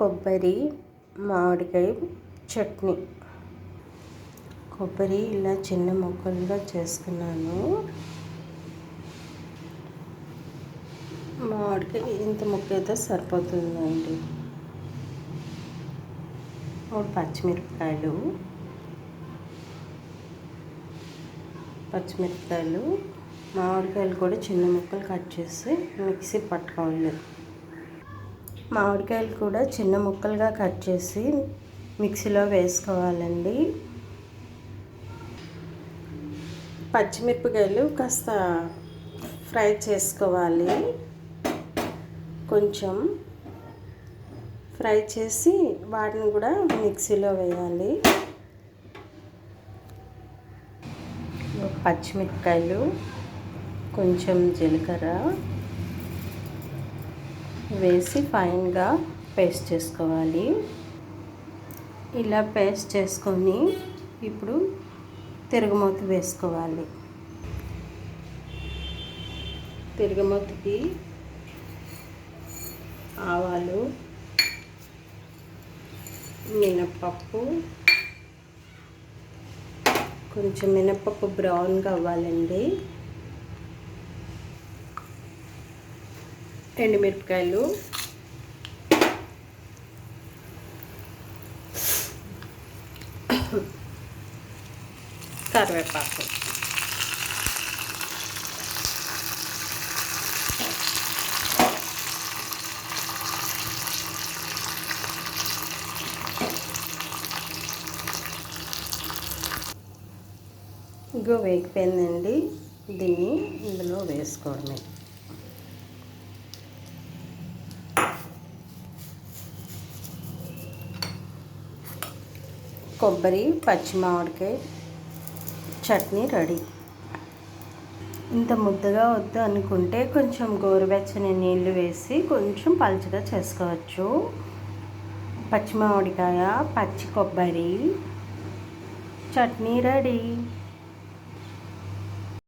కొబ్బరి మామిడికాయ చట్నీ. కొబ్బరి ఇలా చిన్న ముక్కలుగా చేసుకున్నాను. మామిడికాయ ఇంత ముక్క అయితే సరిపోతుందండి. 3 పచ్చిమిరపకాయలు, మామిడికాయలు కూడా చిన్న ముక్కలు కట్ చేసి మిక్సీ పట్టుకోవాలి. మామిడికాయలు కూడా చిన్న ముక్కలుగా కట్ చేసి మిక్సీలో వేసుకోవాలండి. పచ్చిమిరపకాయలు కాస్త ఫ్రై చేసుకోవాలి. కొంచెం ఫ్రై చేసి వాటిని కూడా మిక్సీలో వేయాలి. పచ్చిమిరపకాయలు, కొంచెం జీలకర్ర వేసి ఫైన్గా పేస్ట్ చేసుకోవాలి. ఇలా పేస్ట్ చేసుకొని ఇప్పుడు తిరగమూత వేసుకోవాలి. తిరగమూతకి ఆవాలు, మినప్పప్పు, కొంచెం మినప్పప్పు బ్రౌన్గా అవ్వాలండి. ఎండుమిరపకాయలు, కరివేపాకు, ఇంకో వేగిపోయిందండి. దీన్ని ఇందులో వేసుకోవడమే. కొబ్బరి పచ్చి మామిడికాయ చట్నీ రెడీ. ఇంత ముద్దగా వద్దు అనుకుంటే కొంచెం గోరువెచ్చని నీళ్ళు వేసి కొంచెం పలుచగా చేసుకోవచ్చు. పచ్చి మామిడికాయ, పచ్చి కొబ్బరి చట్నీ రెడీ.